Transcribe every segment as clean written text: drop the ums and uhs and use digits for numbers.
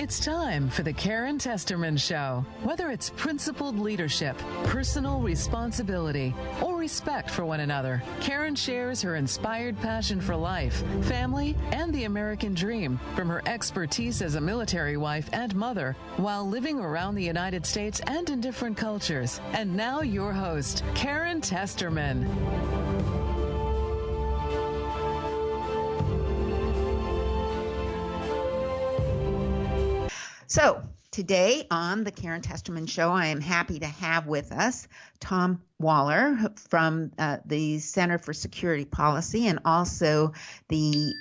It's time for the Karen Testerman Show. Whether it's principled leadership, personal responsibility, or respect for one another, Karen shares her inspired passion for life, family, and the American dream from her expertise as a military wife and mother while living around the United States and in different cultures. And now your host, Karen Testerman. So today on the Karen Testerman Show, I am happy to have with us Tom Waller from the Center for Security Policy and also the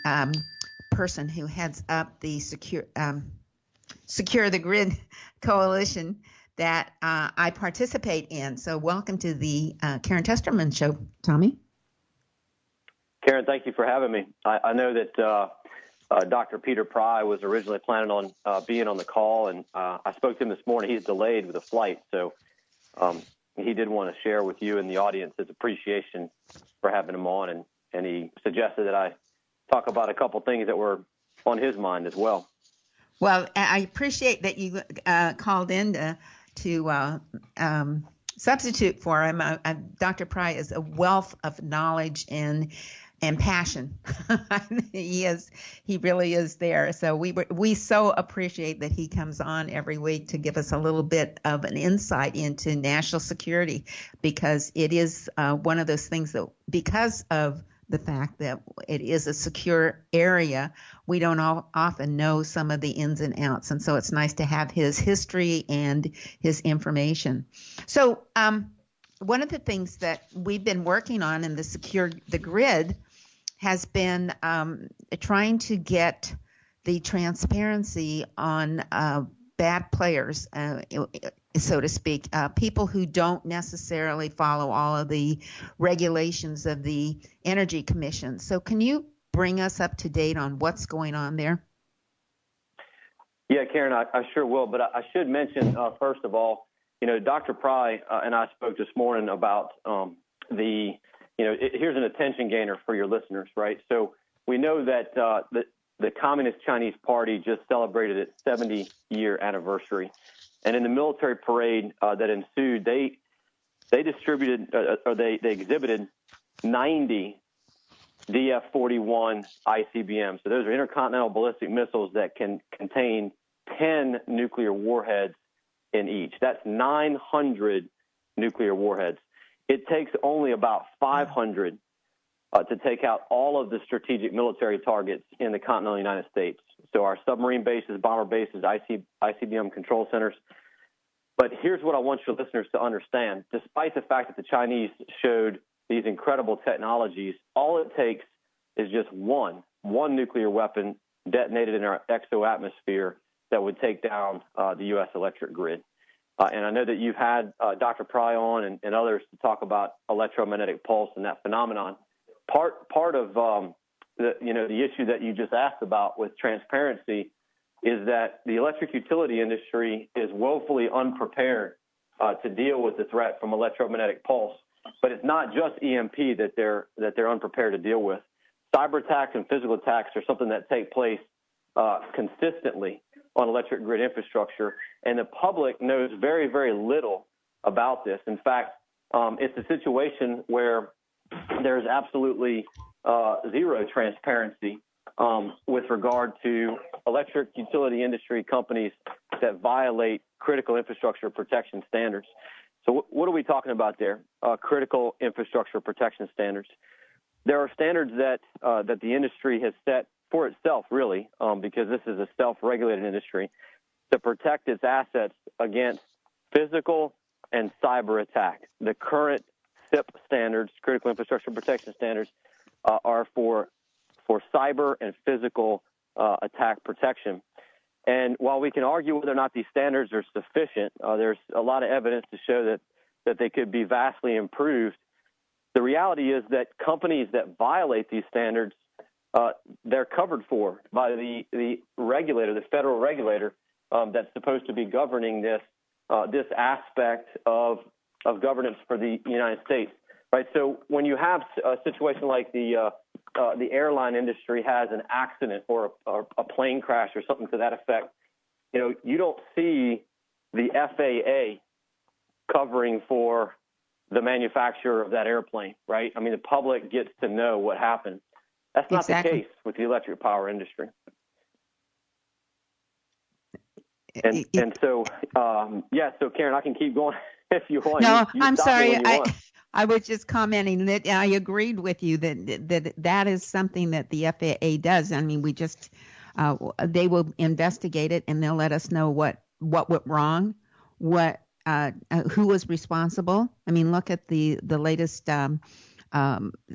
person who heads up the Secure the Grid coalition that I participate in. So welcome to the Karen Testerman Show, Tommy. Karen, thank you for having me. I know that Dr. Peter Pry was originally planning on being on the call, and I spoke to him this morning. He's delayed with a flight, so he did want to share with you and the audience his appreciation for having him on, and he suggested that I talk about a couple things that were on his mind as well. Well, I appreciate that you called in to substitute for him. Dr. Pry is a wealth of knowledge and passion. He really is there. So we so appreciate that he comes on every week to give us a little bit of an insight into national security, because it is one of those things that, because of the fact that it is a secure area, we don't often know some of the ins and outs. And so it's nice to have his history and his information. So one of the things that we've been working on in the Secure the Grid has been trying to get the transparency on bad players, so to speak, people who don't necessarily follow all of the regulations of the Energy Commission. So can you bring us up to date on what's going on there? Yeah, Karen, I sure will. But I should mention, first of all, Dr. Pry and I spoke this morning about here's an attention gainer for your listeners, right? So we know that the Communist Chinese Party just celebrated its 70-year anniversary. And in the military parade that ensued, they distributed or they exhibited 90 DF-41 ICBMs. So those are intercontinental ballistic missiles that can contain 10 nuclear warheads in each. That's 900 nuclear warheads. It takes only about 500 to take out all of the strategic military targets in the continental United States. So our submarine bases, bomber bases, ICBM control centers. But here's what I want your listeners to understand. Despite the fact that the Chinese showed these incredible technologies, all it takes is just one nuclear weapon detonated in our exoatmosphere that would take down the U.S. electric grid. And I know that you've had Dr. Pry on and others to talk about electromagnetic pulse and that phenomenon. Part of the issue that you just asked about with transparency is that the electric utility industry is woefully unprepared to deal with the threat from electromagnetic pulse. But it's not just EMP that they're unprepared to deal with. Cyber attacks and physical attacks are something that take place consistently on electric grid infrastructure, and the public knows very, very little about this. In fact, it's a situation where there's absolutely zero transparency with regard to electric utility industry companies that violate critical infrastructure protection standards. So what are we talking about there? Critical infrastructure protection standards. There are standards that the industry has set for itself, really, because this is a self-regulated industry, to protect its assets against physical and cyber attacks. The current CIP standards, critical infrastructure protection standards, are for cyber and physical attack protection. And while we can argue whether or not these standards are sufficient, there's a lot of evidence to show that they could be vastly improved. The reality is that companies that violate these standards, they're covered for by the regulator, the federal regulator, that's supposed to be governing this aspect of governance for the United States, right? So when you have a situation like the airline industry has an accident or a plane crash or something to that effect, you don't see the FAA covering for the manufacturer of that airplane, right? I mean, the public gets to know what happened. That's not the case with the electric power industry. And so, so Karen, I can keep going if you want. No, you I'm sorry. I was just commenting that I agreed with you that is something that the FAA does. I mean, they will investigate it and they'll let us know what went wrong, who was responsible. I mean, look at the latest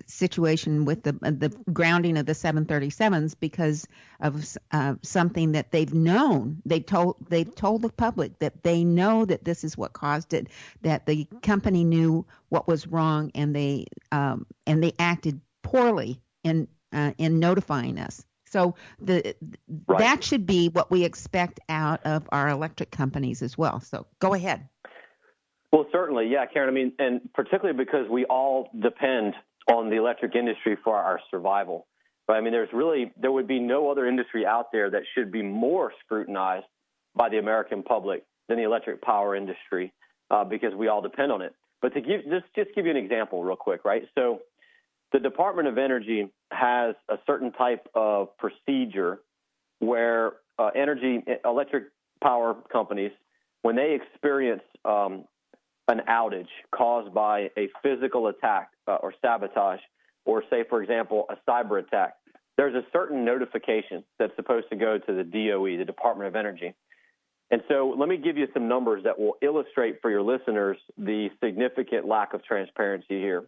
situation with the grounding of the 737s because of something that they've known. They've told the public that they know that this is what caused it, that the company knew what was wrong, and they acted poorly in notifying us. So that should be what we expect out of our electric companies as well. So go ahead. Well, certainly, yeah, Karen. I mean, and particularly because we all depend on the electric industry for our survival. Right? I mean, there would be no other industry out there that should be more scrutinized by the American public than the electric power industry because we all depend on it. But to just give you an example real quick, right? So the Department of Energy has a certain type of procedure where electric power companies, when they experience an outage caused by a physical attack or sabotage, or say, for example, a cyber attack, there's a certain notification that's supposed to go to the DOE, the Department of Energy. And so let me give you some numbers that will illustrate for your listeners the significant lack of transparency here.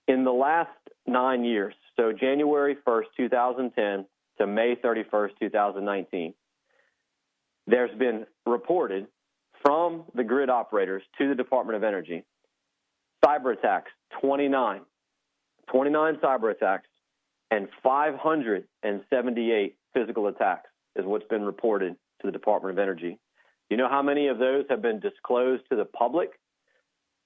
In the last 9 years, so January 1st, 2010 to May 31st, 2019, there's been reported from the grid operators to the Department of Energy cyber attacks, 29 cyber attacks, and 578 physical attacks is what's been reported to the Department of Energy. You know how many of those have been disclosed to the public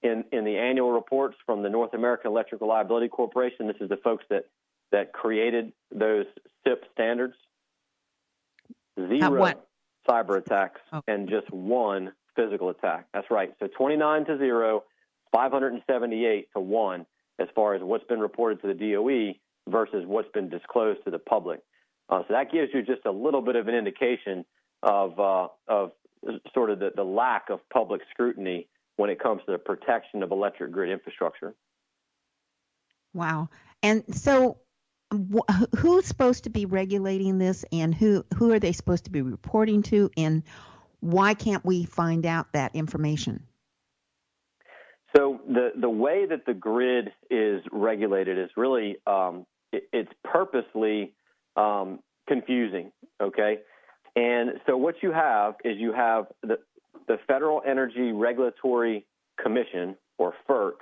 in the annual reports from the North American Electric Reliability Corporation? This is the folks that created those SIP standards. 0 cyber attacks and just 1 physical attack. That's right. So 29 to 0, 578 to 1 as far as what's been reported to the DOE versus what's been disclosed to the public. So that gives you just a little bit of an indication of sort of the lack of public scrutiny when it comes to the protection of electric grid infrastructure. Wow. And so who's supposed to be regulating this, and who are they supposed to be reporting to, and why can't we find out that information? So the way that the grid is regulated is really it's purposely confusing, okay? And so what you have is the Federal Energy Regulatory Commission, or FERC,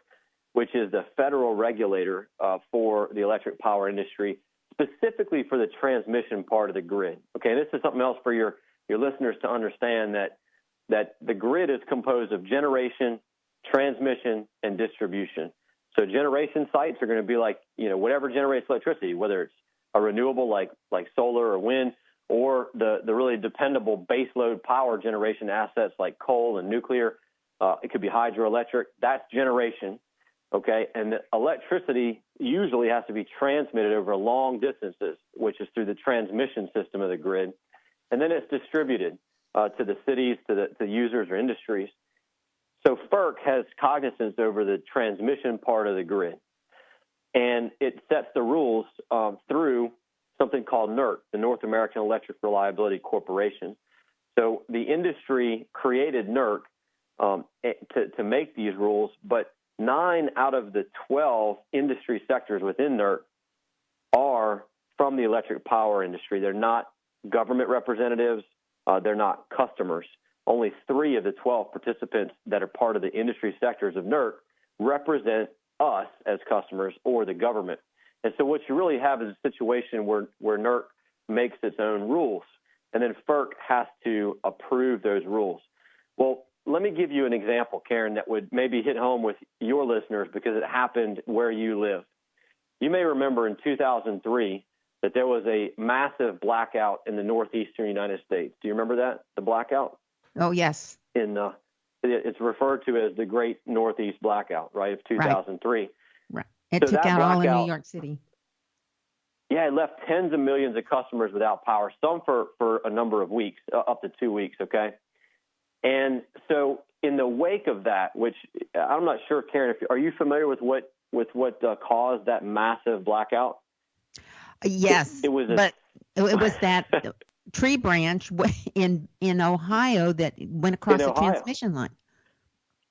which is the federal regulator for the electric power industry, specifically for the transmission part of the grid. Okay, this is something else for your listeners to understand, that the grid is composed of generation, transmission, and distribution. So generation sites are going to be like, whatever generates electricity, whether it's a renewable like solar or wind, or the really dependable baseload power generation assets like coal and nuclear. It could be hydroelectric. That's generation, okay? And the electricity usually has to be transmitted over long distances, which is through the transmission system of the grid. And then it's distributed to the cities, to the users or industries. So FERC has cognizance over the transmission part of the grid, and it sets the rules through something called NERC, the North American Electric Reliability Corporation. So the industry created NERC to make these rules, but 9 out of the 12 industry sectors within NERC are from the electric power industry. They're not government representatives. They're not customers. Only 3 of the 12 participants that are part of the industry sectors of NERC represent us as customers or the government. And so what you really have is a situation where NERC makes its own rules, and then FERC has to approve those rules. Well, let me give you an example, Karen, that would maybe hit home with your listeners because it happened where you live. You may remember in 2003, that there was a massive blackout in the northeastern United States. Do you remember that, the blackout? Oh, yes. It's referred to as the Great Northeast Blackout, right, of 2003. Right. It took out all of New York City. Yeah, it left tens of millions of customers without power, some for a number of weeks, up to 2 weeks, okay? And so in the wake of that, which I'm not sure, Karen, are you familiar with what caused that massive blackout? Yes, it was that tree branch in Ohio that went across the transmission line.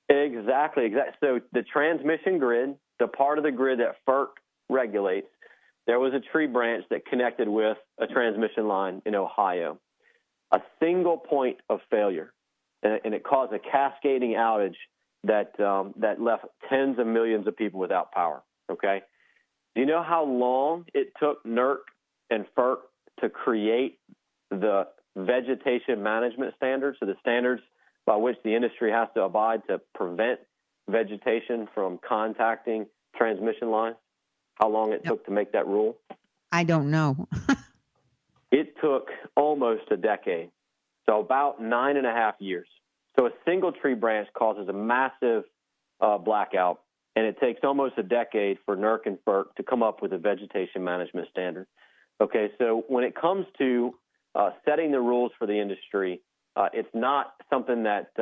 Exactly. So the transmission grid, the part of the grid that FERC regulates, there was a tree branch that connected with a transmission line in Ohio. A single point of failure, and it caused a cascading outage that left tens of millions of people without power, okay? Do you know how long it took NERC and FERC to create the vegetation management standards, so the standards by which the industry has to abide to prevent vegetation from contacting transmission lines? How long it took to make that rule? I don't know. It took almost a decade, so about 9.5 years. So a single tree branch causes a massive blackout, and it takes almost a decade for NERC and FERC to come up with a vegetation management standard. Okay, so when it comes to setting the rules for the industry, it's not something that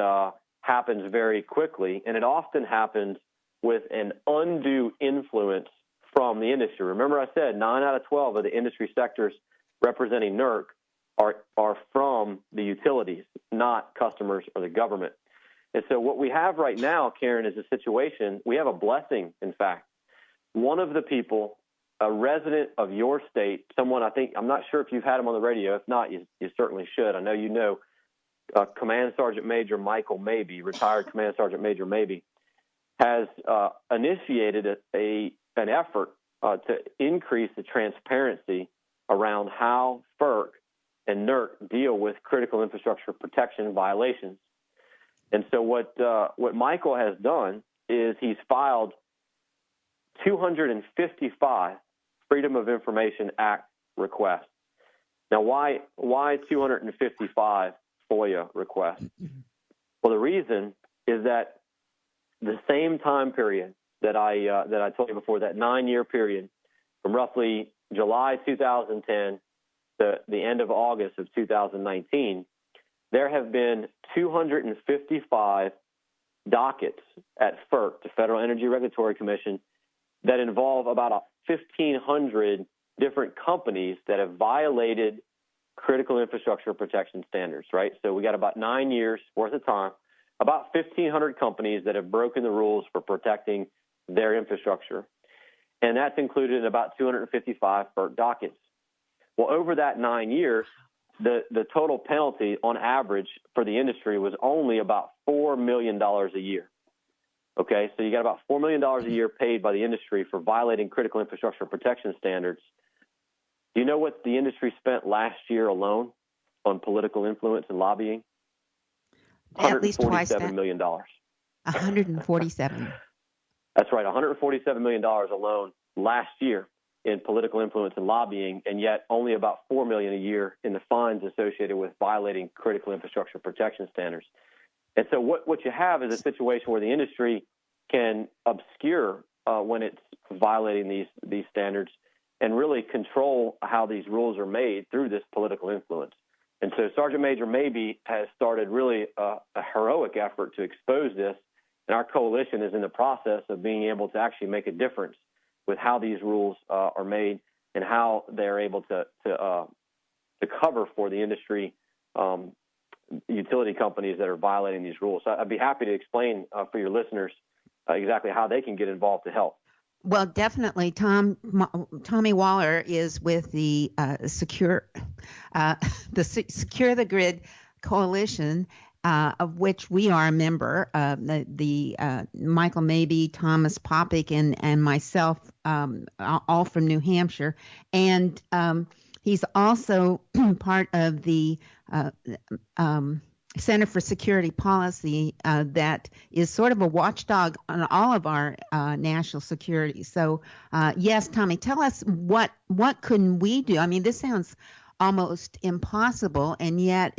happens very quickly, and it often happens with an undue influence from the industry. Remember I said 9 out of 12 of the industry sectors representing NERC are from the utilities, not customers or the government. And so what we have right now, Karen, is a situation, we have a blessing, in fact. One of the people, a resident of your state, someone I'm not sure if you've had him on the radio. If not, you certainly should. I know you know Command Sergeant Major Michael Mabee, retired Command Sergeant Major Mabee, has initiated an effort to increase the transparency around how FERC and NERC deal with critical infrastructure protection violations. And so what Michael has done is he's filed 255 Freedom of Information Act requests. Now, why 255 FOIA requests? Well, the reason is that the same time period that I told you before, that 9-year period, from roughly July 2010 to the end of August of 2019, there have been 255 dockets at FERC, the Federal Energy Regulatory Commission, that involve about 1,500 different companies that have violated critical infrastructure protection standards, right? So we got about 9 years worth of time, about 1,500 companies that have broken the rules for protecting their infrastructure. And that's included in about 255 FERC dockets. Well, over that 9 years, the total penalty on average for the industry was only about $4 million a year. Okay, so you got about $4 million a year paid by the industry for violating critical infrastructure protection standards. Do you know what the industry spent last year alone on political influence and lobbying? At least twice that. $147 million. 147. That's right, $147 million alone last year in political influence and lobbying, and yet only about $4 million a year in the fines associated with violating critical infrastructure protection standards. And so what you have is a situation where the industry can obscure when it's violating these standards and really control how these rules are made through this political influence. And so Sergeant Major Mabee has started really a heroic effort to expose this, and our coalition is in the process of being able to actually make a difference with how these rules are made and how they're able to cover for the industry utility companies that are violating these rules. So I'd be happy to explain for your listeners exactly how they can get involved to help. Well, definitely. Tommy Waller is with the Secure the Grid Coalition, of which we are a member. The Michael Mabee, Thomas Popick, and myself, all from New Hampshire, and he's also part of the Center for Security Policy that is sort of a watchdog on all of our national security. So, yes, Tommy, tell us what can we do? I mean, this sounds almost impossible, and yet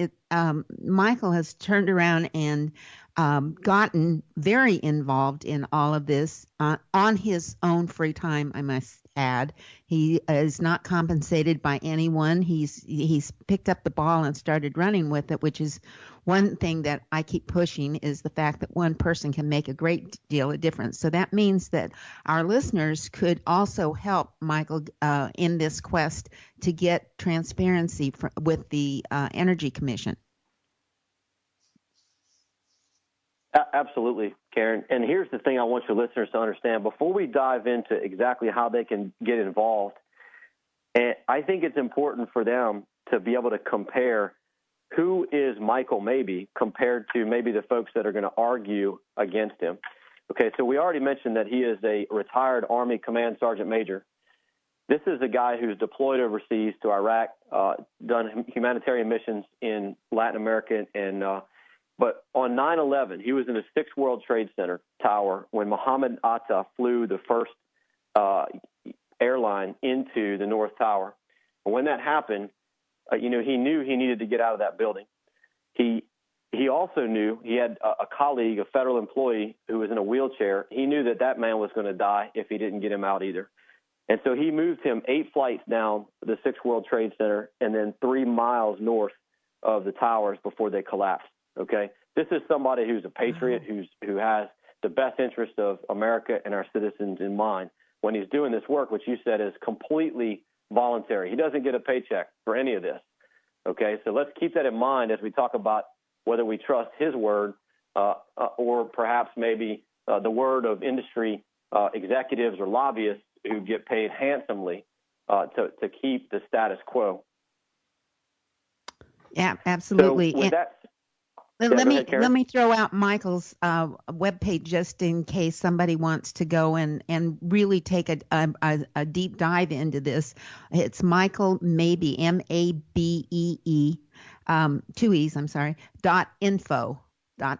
Michael has turned around and gotten very involved in all of this on his own free time, I must add. He is not compensated by anyone. He's picked up the ball and started running with it, which is one thing that I keep pushing, is the fact that one person can make a great deal of difference. So that means that our listeners could also help Michael in this quest to get transparency with the Energy Commission. Absolutely, Karen. And here's the thing I want your listeners to understand. Before we dive into exactly how they can get involved, and I think it's important for them to be able to compare who is Michael Mabee compared to maybe the folks that are going to argue against him. Okay, so we already mentioned that he is a retired Army Command Sergeant Major. This is a guy who's deployed overseas to Iraq, done humanitarian missions in Latin America, but on 9/11, he was in the 6th World Trade Center tower when Mohammed Atta flew the first airline into the North Tower. And when that happened, he knew he needed to get out of that building. He also knew he had a colleague, a federal employee, who was in a wheelchair. He knew that man was going to die if he didn't get him out either. And so he moved him 8 flights down the 6th World Trade Center and then 3 miles north of the towers before they collapsed. Okay, this is somebody who's a patriot, who has the best interest of America and our citizens in mind when he's doing this work, which you said is completely voluntary. He doesn't get a paycheck for any of this. Okay, so let's keep that in mind as we talk about whether we trust his word or perhaps maybe the word of industry executives or lobbyists who get paid handsomely to keep the status quo. Yeah, absolutely. So with that. Let me throw out Michael's webpage just in case somebody wants to go and really take a deep dive into this. It's Michael Mabee, MABEE, 2 E's, I'm sorry, .info. So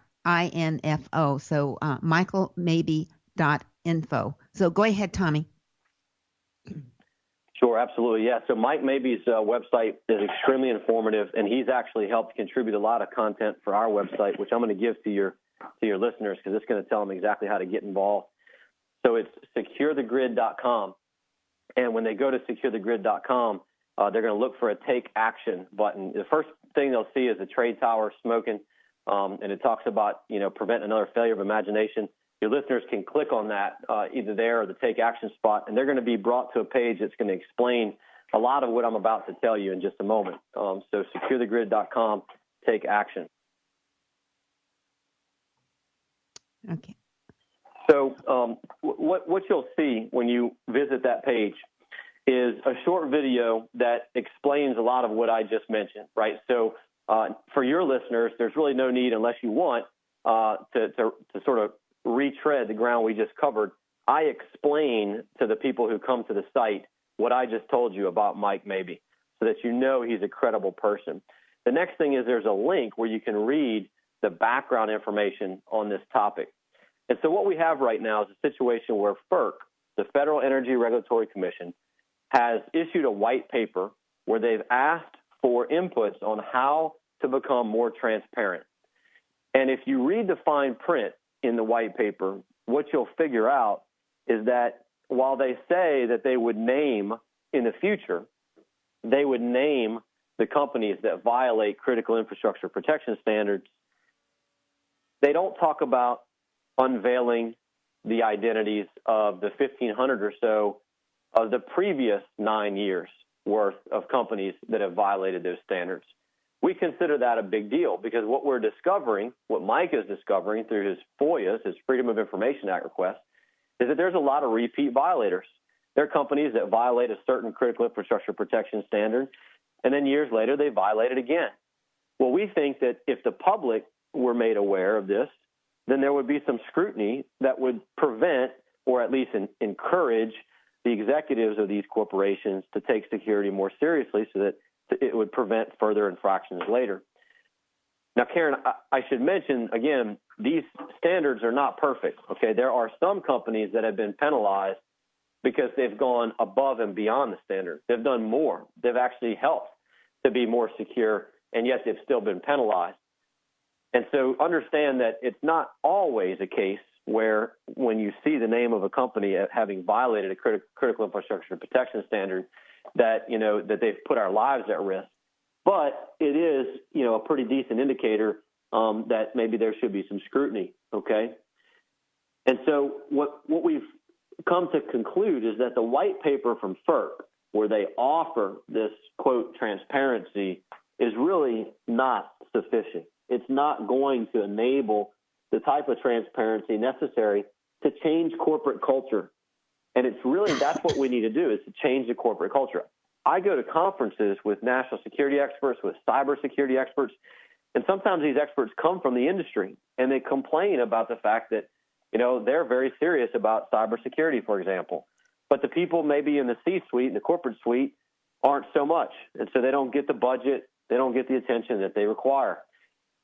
michaelmabee.info. So go ahead, Tommy. Sure, absolutely. Yeah. So Mike Mabee's website is extremely informative, and he's actually helped contribute a lot of content for our website, which I'm going to give to your listeners because it's going to tell them exactly how to get involved. So it's securethegrid.com. And when they go to securethegrid.com, they're going to look for a take action button. The first thing they'll see is a trade tower smoking, and it talks about, prevent another failure of imagination. Your listeners can click on that either there or the take action spot, and they're going to be brought to a page that's going to explain a lot of what I'm about to tell you in just a moment. So securethegrid.com, take action. Okay. So what you'll see when you visit that page is a short video that explains a lot of what I just mentioned, right? So for your listeners, there's really no need, unless you want, to sort of retread the ground we just covered. I explain to the people who come to the site what I just told you about Mike Mabee so that you know he's a credible person. The next thing is there's a link where you can read the background information on this topic. And so what we have right now is a situation where FERC, the Federal Energy Regulatory Commission, has issued a white paper where they've asked for inputs on how to become more transparent. And if you read the fine print in the white paper, what you'll figure out is that while they say that they would name in the future, they would name the companies that violate critical infrastructure protection standards, they don't talk about unveiling the identities of the 1,500 or so of the previous 9 years worth of companies that have violated those standards. We consider that a big deal because what we're discovering, what Mike is discovering through his FOIAs, his Freedom of Information Act request, is that there's a lot of repeat violators. There are companies that violate a certain critical infrastructure protection standard, and then years later they violate it again. Well, we think that if the public were made aware of this, then there would be some scrutiny that would prevent or at least encourage the executives of these corporations to take security more seriously so that it would prevent further infractions later. Now, Karen, I should mention, again, these standards are not perfect, okay? There are some companies that have been penalized because they've gone above and beyond the standard. They've done more. They've actually helped to be more secure, and yet they've still been penalized. And so understand that it's not always a case where when you see the name of a company having violated a critical infrastructure protection standard that, that they've put our lives at risk. But it is, a pretty decent indicator that maybe there should be some scrutiny, okay? And so what we've come to conclude is that the white paper from FERC, where they offer this, quote, transparency, is really not sufficient. It's not going to enable the type of transparency necessary to change corporate culture. And it's really, that's what we need to do, is to change the corporate culture. I go to conferences with national security experts, with cybersecurity experts, and sometimes these experts come from the industry, and they complain about the fact that, they're very serious about cybersecurity, for example. But the people maybe in the C-suite, in the corporate suite, aren't so much. And so they don't get the budget, they don't get the attention that they require.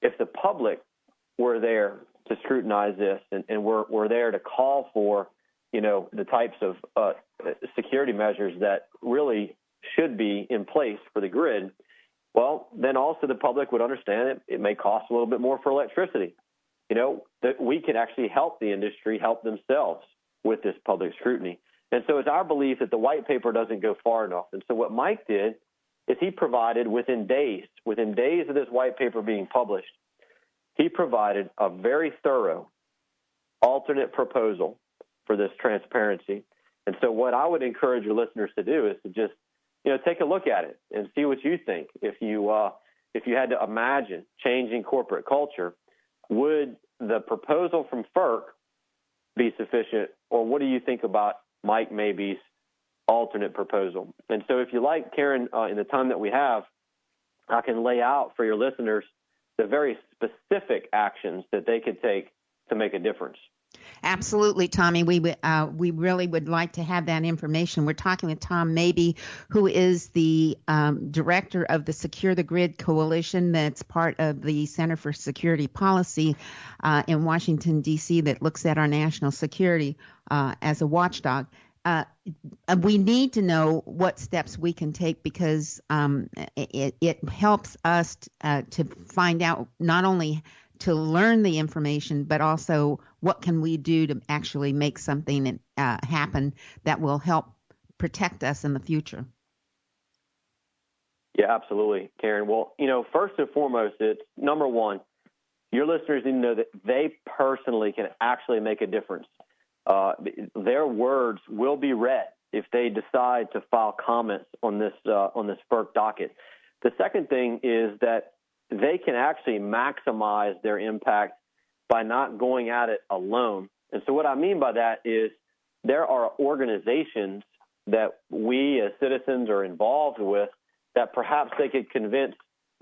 If the public were there to scrutinize this and we're there to call for, the types of security measures that really should be in place for the grid, well, then also the public would understand it may cost a little bit more for electricity. That we can actually help the industry help themselves with this public scrutiny. And so it's our belief that the white paper doesn't go far enough. And so what Mike did is he provided within days of this white paper being published, he provided a very thorough alternate proposal for this transparency. And so what I would encourage your listeners to do is to just, take a look at it and see what you think. If you had to imagine changing corporate culture, would the proposal from FERC be sufficient, or what do you think about Mike Mabey's alternate proposal? And so if you like, Karen, in the time that we have, I can lay out for your listeners the very specific actions that they could take to make a difference. Absolutely, Tommy. We really would like to have that information. We're talking with Tom Mabey, who is the director of the Secure the Grid Coalition that's part of the Center for Security Policy in Washington, D.C., that looks at our national security as a watchdog. We need to know what steps we can take because it helps us to find out not only to learn the information, but also what can we do to actually make something happen that will help protect us in the future. Yeah, absolutely, Karen. Well, first and foremost, it's number one, your listeners need to know that they personally can actually make a difference. Their words will be read if they decide to file comments on this FERC docket. The second thing is that they can actually maximize their impact by not going at it alone. And so what I mean by that is there are organizations that we as citizens are involved with that perhaps they could convince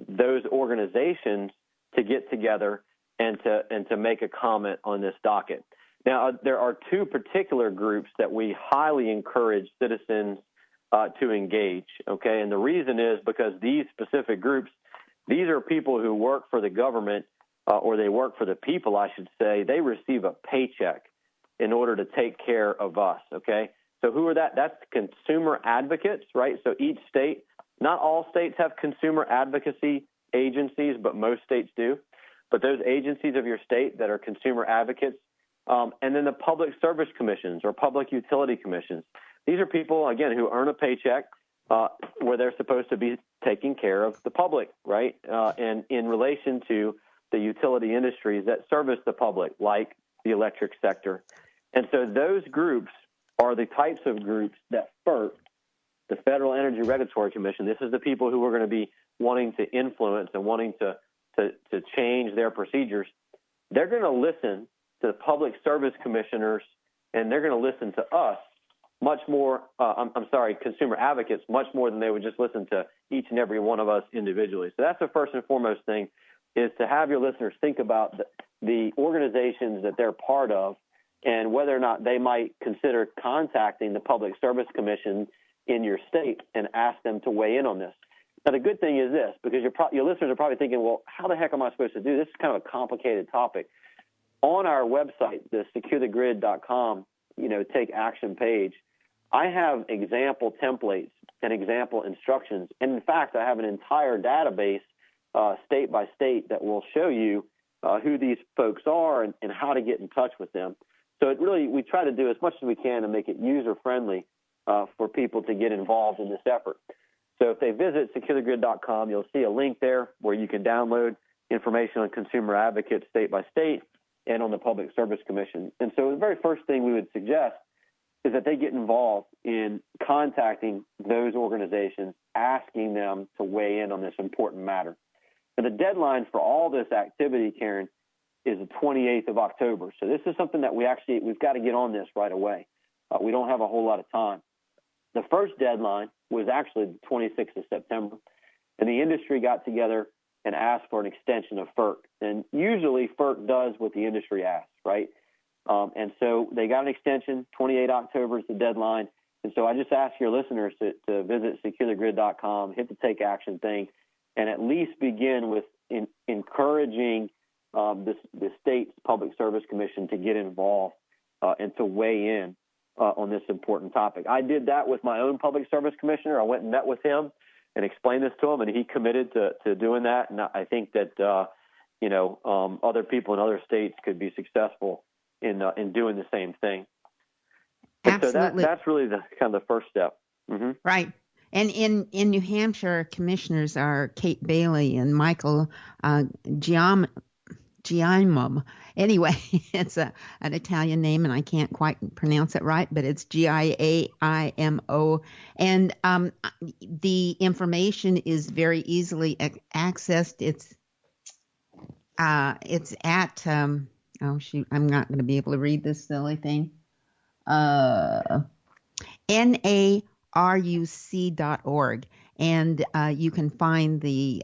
those organizations to get together and to make a comment on this docket. Now, there are two particular groups that we highly encourage citizens to engage, okay? And the reason is because these specific groups, these are people who work for the government or they work for the people, I should say. They receive a paycheck in order to take care of us, okay? So who are that? That's consumer advocates, right? So each state, not all states have consumer advocacy agencies, but most states do. But those agencies of your state that are consumer advocates, and then the public service commissions or public utility commissions. These are people, again, who earn a paycheck where they're supposed to be taking care of the public, right? And in relation to the utility industries that service the public, like the electric sector. And so those groups are the types of groups that FERC, the Federal Energy Regulatory Commission, this is the people who are going to be wanting to influence and wanting to change their procedures. They're going to listen to the public service commissioners, and they're going to listen to us much more, consumer advocates, much more than they would just listen to each and every one of us individually. So that's the first and foremost thing, is to have your listeners think about the organizations that they're part of and whether or not they might consider contacting the Public Service Commission in your state and ask them to weigh in on this. Now, the good thing is this, because your listeners are probably thinking, well, how the heck am I supposed to do this? This is kind of a complicated topic. On our website, the securethegrid.com, take action page, I have example templates and example instructions. And in fact, I have an entire database state by state that will show you who these folks are and how to get in touch with them. So we try to do as much as we can to make it user-friendly for people to get involved in this effort. So if they visit securethegrid.com, you'll see a link there where you can download information on consumer advocates state by state and on the Public Service Commission. And so the very first thing we would suggest is that they get involved in contacting those organizations, asking them to weigh in on this important matter. And the deadline for all this activity, Karen, is the 28th of October. So this is something that we've got to get on this right away. We don't have a whole lot of time. The first deadline was actually the 26th of September, and the industry got together and asked for an extension of FERC. And usually FERC does what the industry asks, right? And so they got an extension. 28 October is the deadline. And so I just ask your listeners to visit securethegrid.com, hit the take action thing, and at least begin with encouraging the state's Public Service Commission to get involved and to weigh in on this important topic. I did that with my own Public Service Commissioner. I went and met with him and explained this to him, and he committed to doing that. And I think that other people in other states could be successful in doing the same thing. Absolutely. So that's really the kind of the first step. Mm-hmm. Right. And in New Hampshire, commissioners are Kate Bailey and Michael Giaimum. Anyway, it's an Italian name, and I can't quite pronounce it right, but it's Giaimo. And the information is very easily accessed. It's at oh shoot, I'm not going to be able to read this silly thing. NARUC.org, and you can find the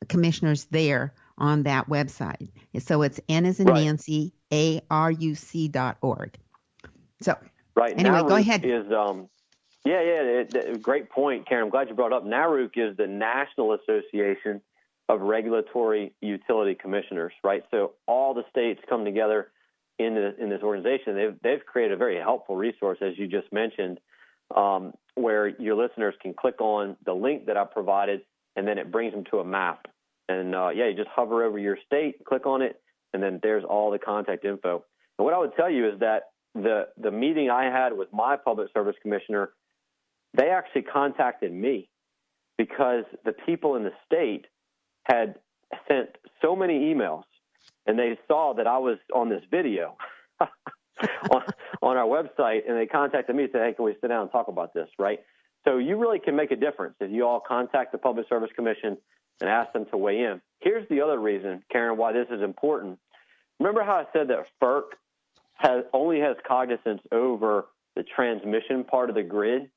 commissioners there on that website. So it's N as in Nancy, ARUC.org. So anyway, go ahead. Great point, Karen. I'm glad you brought up. NARUC is the National Association of Regulatory Utility Commissioners, right? So all the states come together in this organization. They've created a very helpful resource, as you just mentioned, where your listeners can click on the link that I provided, and then it brings them to a map. And you just hover over your state, click on it, and then there's all the contact info. And what I would tell you is that the meeting I had with my Public Service Commissioner, they actually contacted me because the people in the state had sent so many emails, and they saw that I was on this video on our website, and they contacted me and said, hey, can we sit down and talk about this, right? So you really can make a difference if you all contact the Public Service Commission and ask them to weigh in. Here's the other reason, Karen, why this is important. Remember how I said that FERC only has cognizance over the transmission part of the grid?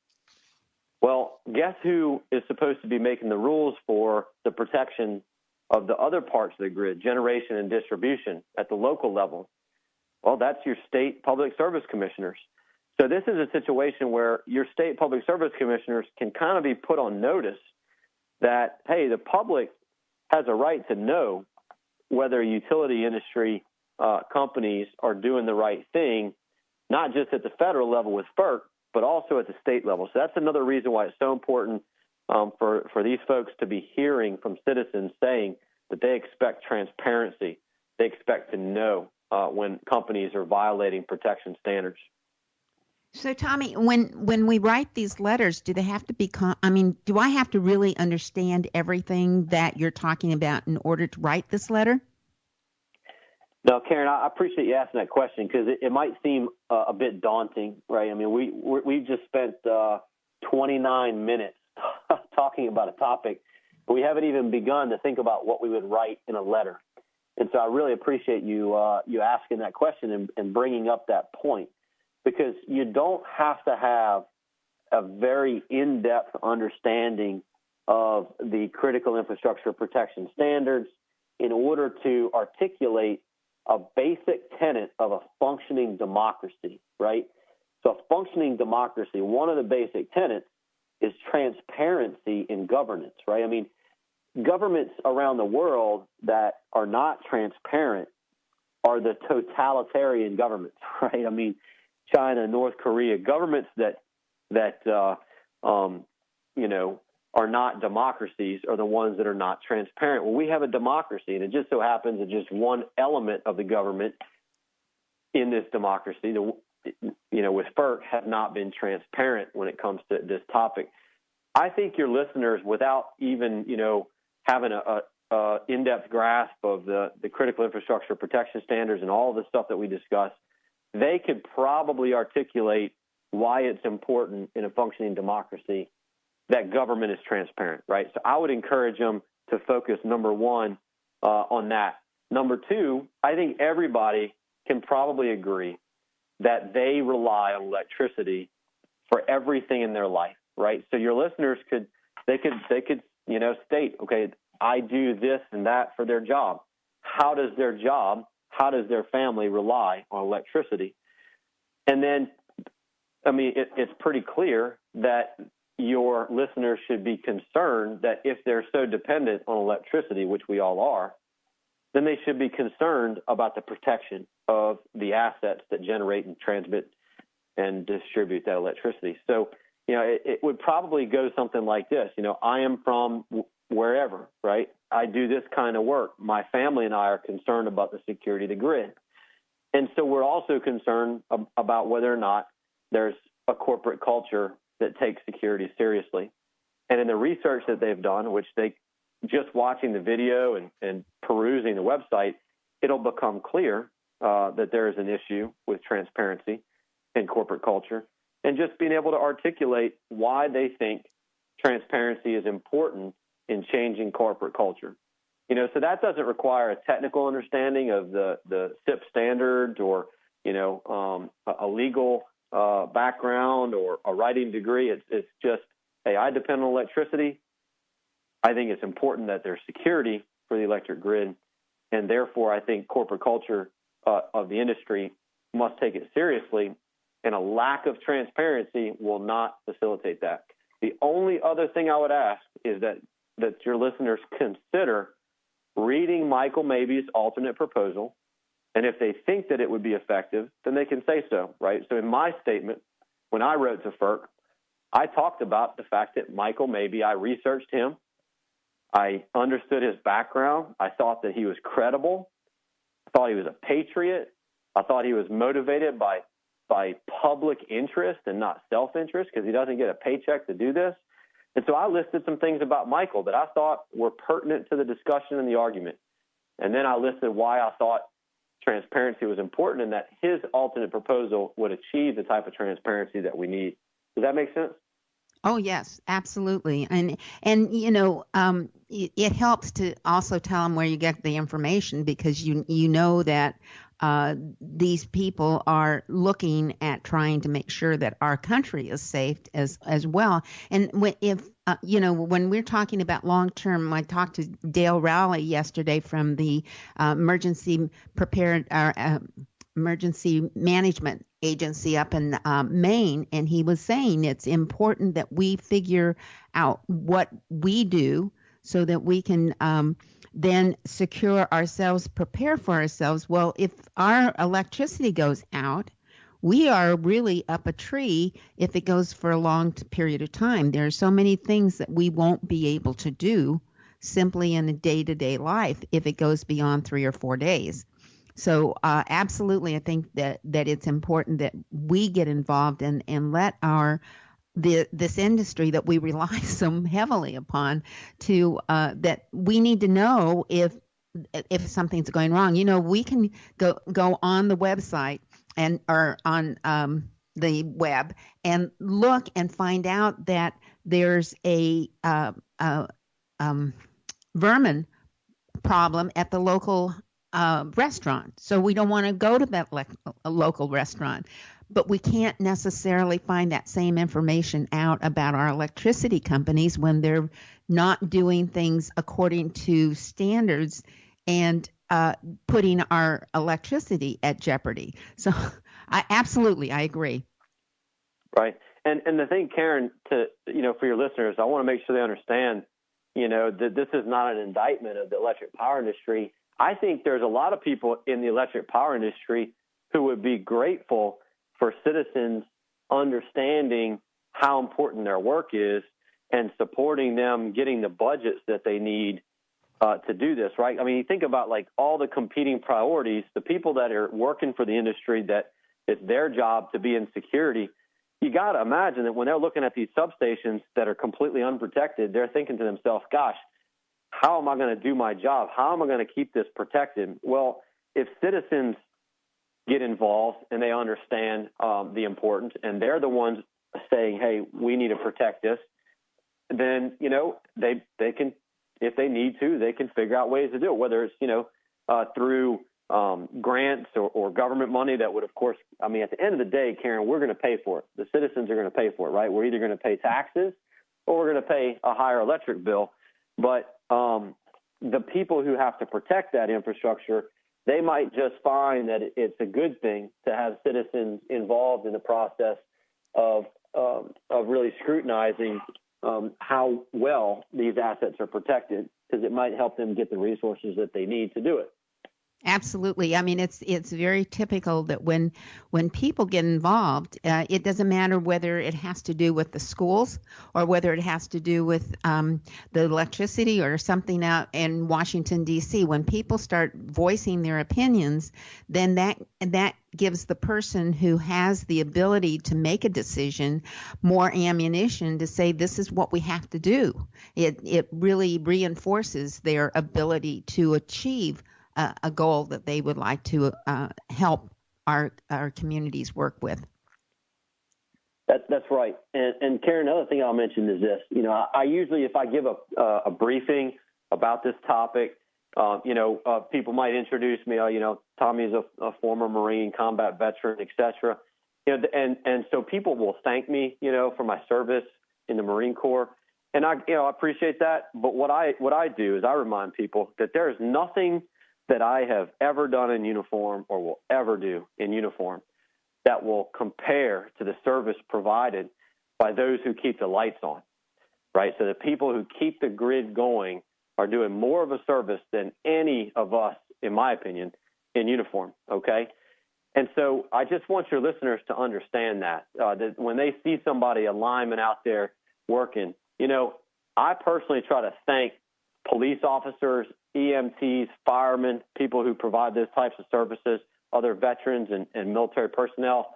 Well, guess who is supposed to be making the rules for the protection of the other parts of the grid, generation and distribution at the local level? Well, that's your state Public Service Commissioners. So this is a situation where your state Public Service Commissioners can kind of be put on notice that, hey, the public has a right to know whether utility industry companies are doing the right thing, not just at the federal level with FERC, but also at the state level. So that's another reason why it's so important for these folks to be hearing from citizens saying that they expect transparency. They expect to know when companies are violating protection standards. So, Tommy, when we write these letters, do they have to be, do I have to really understand everything that you're talking about in order to write this letter? No, Karen, I appreciate you asking that question because it might seem a bit daunting, right? I mean, we just spent 29 minutes talking about a topic, but we haven't even begun to think about what we would write in a letter. And so I really appreciate you asking that question and bringing up that point. Because you don't have to have a very in-depth understanding of the critical infrastructure protection standards in order to articulate a basic tenet of a functioning democracy, right? So a functioning democracy, one of the basic tenets is transparency in governance, right? I mean, governments around the world that are not transparent are the totalitarian governments, right? I mean, China, North Korea, governments that are not democracies are the ones that are not transparent. Well, we have a democracy, and it just so happens that just one element of the government in this democracy, with FERC, have not been transparent when it comes to this topic. I think your listeners, without even, having a in-depth grasp of the critical infrastructure protection standards and all the stuff that we discussed, they could probably articulate why it's important in a functioning democracy that government is transparent, right? So I would encourage them to focus, number one, on that. Number two, I think everybody can probably agree that they rely on electricity for everything in their life, right? So your listeners could state, okay, I do this and that for their job. How does their family rely on electricity? And then, it's pretty clear that your listeners should be concerned that if they're so dependent on electricity, which we all are, then they should be concerned about the protection of the assets that generate and transmit and distribute that electricity. So, it would probably go something like this. I am from wherever, right? I do this kind of work. My family and I are concerned about the security of the grid. And so we're also concerned about whether or not there's a corporate culture that takes security seriously. And in the research that they've done, which they just watching the video and perusing the website, it'll become clear that there is an issue with transparency in corporate culture, and just being able to articulate why they think transparency is important in changing corporate culture. So that doesn't require a technical understanding of the SIP standards or, a legal background or a writing degree. It's just, hey, I depend on electricity. I think it's important that there's security for the electric grid, and therefore I think corporate culture of the industry must take it seriously, and a lack of transparency will not facilitate that. The only other thing I would ask is that your listeners consider reading Michael Mabey's alternate proposal, and if they think that it would be effective, then they can say so, right? So in my statement, when I wrote to FERC, I talked about the fact that Michael Mabey, I researched him, I understood his background, I thought that he was credible, I thought he was a patriot, I thought he was motivated by public interest and not self-interest, because he doesn't get a paycheck to do this. And so I listed some things about Michael that I thought were pertinent to the discussion and the argument. And then I listed why I thought transparency was important and that his alternate proposal would achieve the type of transparency that we need. Does that make sense? Oh, yes, absolutely. And it helps to also tell them where you get the information, because you know that these people are looking at trying to make sure that our country is safe as well. And when we're talking about long term, I talked to Dale Rowley yesterday from the Emergency Management Agency up in Maine, and he was saying it's important that we figure out what we do so that we can then secure ourselves, prepare for ourselves. Well, if our electricity goes out, we are really up a tree if it goes for a long period of time. There are so many things that we won't be able to do simply in a day-to-day life if it goes beyond 3 or 4 days. So absolutely, I think that it's important that we get involved and let this industry that we rely so heavily upon to that we need to know if something's going wrong. We can go on the website or on the web and look and find out that there's a vermin problem at the local restaurant. So we don't want to go to that local restaurant. But we can't necessarily find that same information out about our electricity companies when they're not doing things according to standards and putting our electricity at jeopardy. So I agree. Right. And the thing, Karen, for your listeners, I want to make sure they understand, that this is not an indictment of the electric power industry. I think there's a lot of people in the electric power industry who would be grateful for citizens understanding how important their work is and supporting them getting the budgets that they need to do this, right? I mean, you think about like all the competing priorities, the people that are working for the industry that it's their job to be in security. You got to imagine that when they're looking at these substations that are completely unprotected, they're thinking to themselves, gosh, how am I going to do my job? How am I going to keep this protected? Well, if citizens get involved and they understand the importance and they're the ones saying, hey, we need to protect this, then, they can, if they need to, they can figure out ways to do it, whether it's, through grants or government money that would, of course, at the end of the day, Karen, we're going to pay for it. The citizens are going to pay for it, right? We're either going to pay taxes or we're going to pay a higher electric bill. But the people who have to protect that infrastructure, they might just find that it's a good thing to have citizens involved in the process of really scrutinizing how well these assets are protected, because it might help them get the resources that they need to do it. Absolutely. I mean, it's very typical that when people get involved, it doesn't matter whether it has to do with the schools or whether it has to do with the electricity or something out in Washington, D.C. When people start voicing their opinions, then that gives the person who has the ability to make a decision more ammunition to say this is what we have to do. It really reinforces their ability to achieve a goal that they would like to help our communities work with. That's right. And Karen, another thing I'll mention is this. I usually, if I give a briefing about this topic, people might introduce me. Tommy's a former Marine combat veteran, et cetera. And so people will thank me, for my service in the Marine Corps. And I appreciate that. But what I do is I remind people that there is nothing that I have ever done in uniform or will ever do in uniform that will compare to the service provided by those who keep the lights on, right? So the people who keep the grid going are doing more of a service than any of us, in my opinion, in uniform, okay? And so I just want your listeners to understand that when they see somebody, a lineman out there working, I personally try to thank police officers, EMTs, firemen, people who provide those types of services, other veterans and military personnel.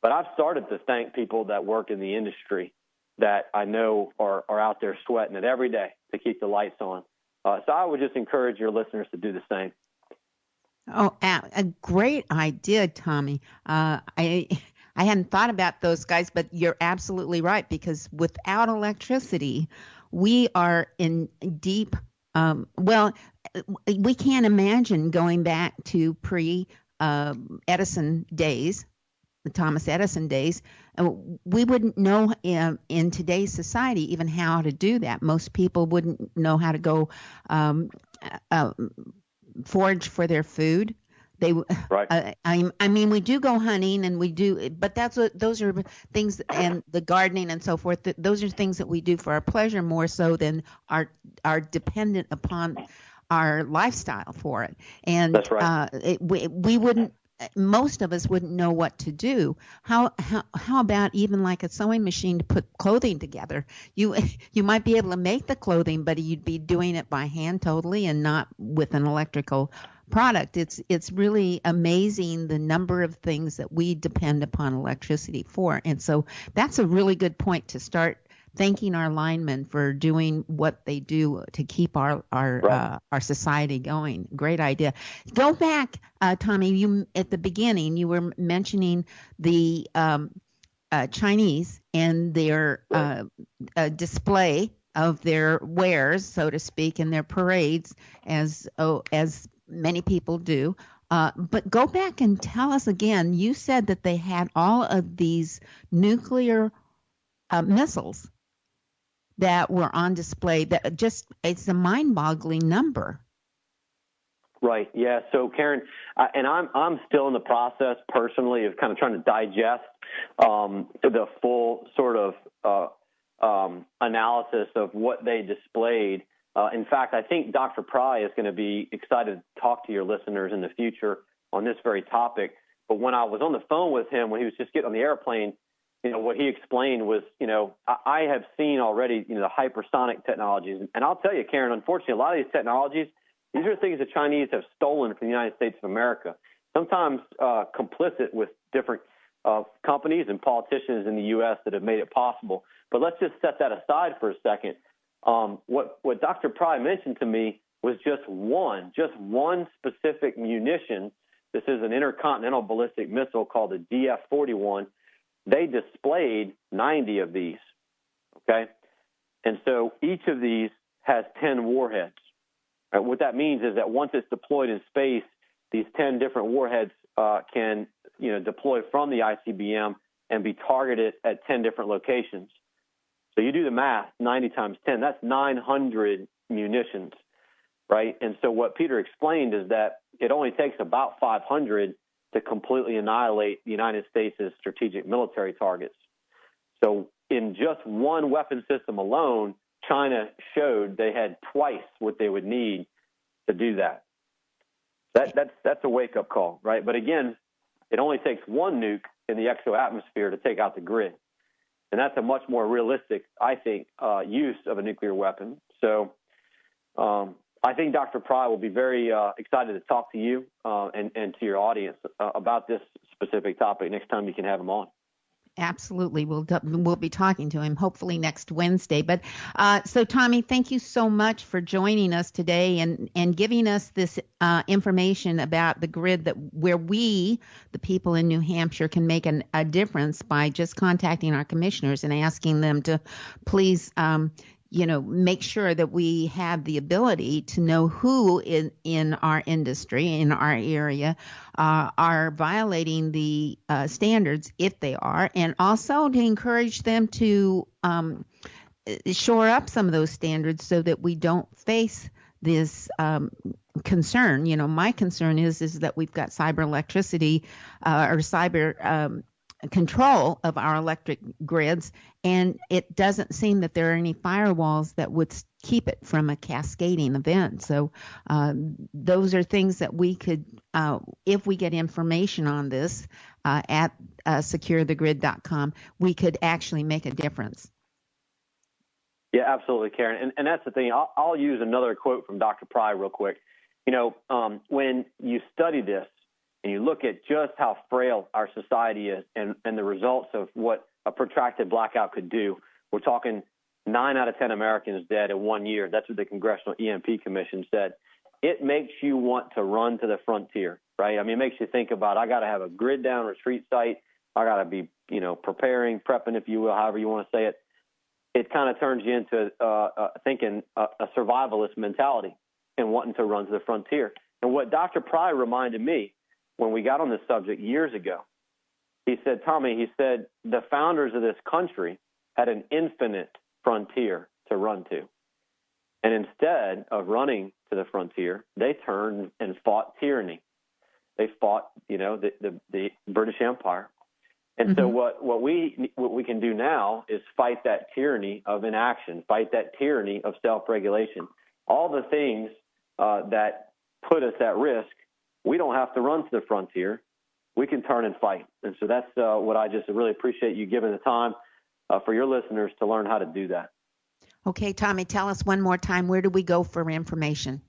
But I've started to thank people that work in the industry that I know are out there sweating it every day to keep the lights on. So I would just encourage your listeners to do the same. Oh, a great idea, Tommy. I hadn't thought about those guys, but you're absolutely right, because without electricity, we are in deep we can't imagine going back to Edison days, the Thomas Edison days. We wouldn't know in today's society even how to do that. Most people wouldn't know how to go forage for their food. They, right. We do go hunting and we do, but those are things, and the gardening and so forth. Those are things that we do for our pleasure more so than are dependent upon our lifestyle for it. And that's right. We wouldn't. Most of us wouldn't know what to do. How about even like a sewing machine to put clothing together? You might be able to make the clothing, but you'd be doing it by hand totally and not with an electrical product. It's really amazing the number of things that we depend upon electricity for. And so that's a really good point to start thanking our linemen for doing what they do to keep our society going. Great idea. Go back, Tommy. You at the beginning you were mentioning the Chinese and their display of their wares, so to speak, in their parades, as many people do. But go back and tell us again. You said that they had all of these nuclear missiles that were on display. That it's a mind-boggling number. Right. Yeah. So, Karen, and I'm still in the process personally of kind of trying to digest the full sort of analysis of what they displayed. In fact, I think Dr. Pry is going to be excited to talk to your listeners in the future on this very topic. But when I was on the phone with him, when he was just getting on the airplane, what he explained was, I have seen already, the hypersonic technologies. And I'll tell you, Karen, unfortunately, a lot of these technologies, these are things the Chinese have stolen from the United States of America, sometimes complicit with different companies and politicians in the U.S. that have made it possible. But let's just set that aside for a second. What Dr. Pry mentioned to me was just one specific munition. This is an intercontinental ballistic missile called the DF-41. They displayed 90 of these, okay? And so each of these has 10 warheads. What that means is that once it's deployed in space, these 10 different warheads can, deploy from the ICBM and be targeted at 10 different locations. So you do the math, 90 times 10, that's 900 munitions, right? And so what Peter explained is that it only takes about 500 to completely annihilate the United States' strategic military targets. So in just one weapon system alone, China showed they had twice what they would need to do that. That's a wake-up call, right? But again, it only takes one nuke in the exo-atmosphere to take out the grid. And that's a much more realistic, I think, use of a nuclear weapon. So I think Dr. Pry will be very excited to talk to you and to your audience about this specific topic next time you can have him on. Absolutely. We'll be talking to him hopefully next Wednesday. But so, Tommy, thank you so much for joining us today and giving us this information about the grid where we, the people in New Hampshire, can make a difference by just contacting our commissioners and asking them to please make sure that we have the ability to know who in our industry, in our area, are violating the standards, if they are, and also to encourage them to shore up some of those standards so that we don't face this concern. My concern is that we've got cyber electricity or cyber control of our electric grids, and it doesn't seem that there are any firewalls that would keep it from a cascading event. So those are things that we could, if we get information on this at securethegrid.com, we could actually make a difference. Yeah, absolutely, Karen. And that's the thing. I'll use another quote from Dr. Pry real quick. When you study this, and you look at just how frail our society is and the results of what a protracted blackout could do, we're talking 9 out of 10 Americans dead in 1 year. That's what the Congressional EMP Commission said. It makes you want to run to the frontier, right? I mean, it makes you think about, I got to have a grid down retreat site. I got to be, prepping, if you will, however you want to say it. It kind of turns you into thinking a survivalist mentality and wanting to run to the frontier. And what Dr. Pry reminded me, when we got on this subject years ago, he said, Tommy, the founders of this country had an infinite frontier to run to. And instead of running to the frontier, they turned and fought tyranny. They fought, the British Empire. And so what we can do now is fight that tyranny of inaction, fight that tyranny of self-regulation. All the things that put us at risk, we don't have to run to the frontier. We can turn and fight. And so that's what I just really appreciate you giving the time for your listeners to learn how to do that. Okay, Tommy, tell us one more time, where do we go for information?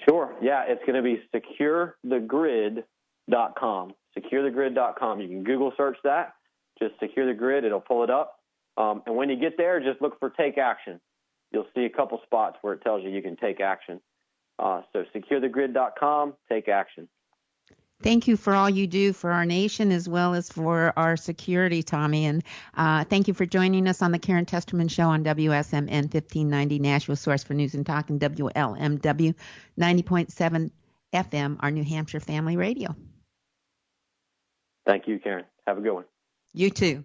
Sure. Yeah, it's going to be securethegrid.com. Securethegrid.com. You can Google search that. Just Secure the Grid. It'll pull it up. And when you get there, just look for Take Action. You'll see a couple spots where it tells you can take action. So securethegrid.com, take action. Thank you for all you do for our nation as well as for our security, Tommy. And thank you for joining us on the Karen Testerman Show on WSMN 1590, Nashville Source for News and Talk, and WLMW 90.7 FM, our New Hampshire Family Radio. Thank you, Karen. Have a good one. You too.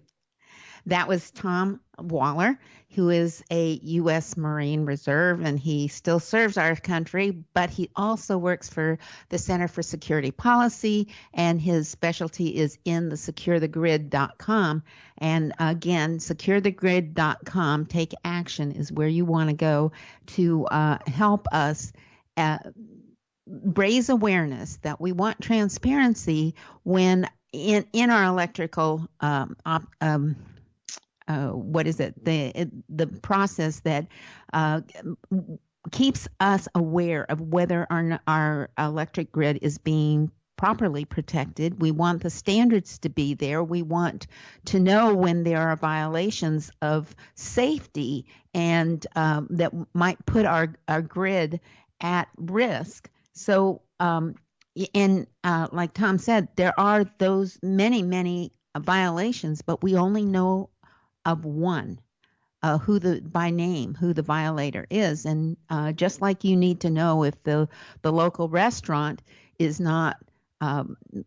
That was Tom Waller, who is a U.S. Marine Reserve, and he still serves our country, but he also works for the Center for Security Policy, and his specialty is in the securethegrid.com. And again, securethegrid.com, take action, is where you want to go to help us raise awareness that we want transparency when in our electrical the process that keeps us aware of whether our electric grid is being properly protected. We want the standards to be there. We want to know when there are violations of safety and that might put our grid at risk. So, like Tom said, there are those many violations, but we only know of one, who the violator is. And just like you need to know if the local restaurant is not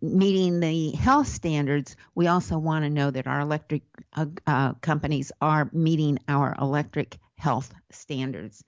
meeting the health standards, we also want to know that our electric companies are meeting our electric health standards.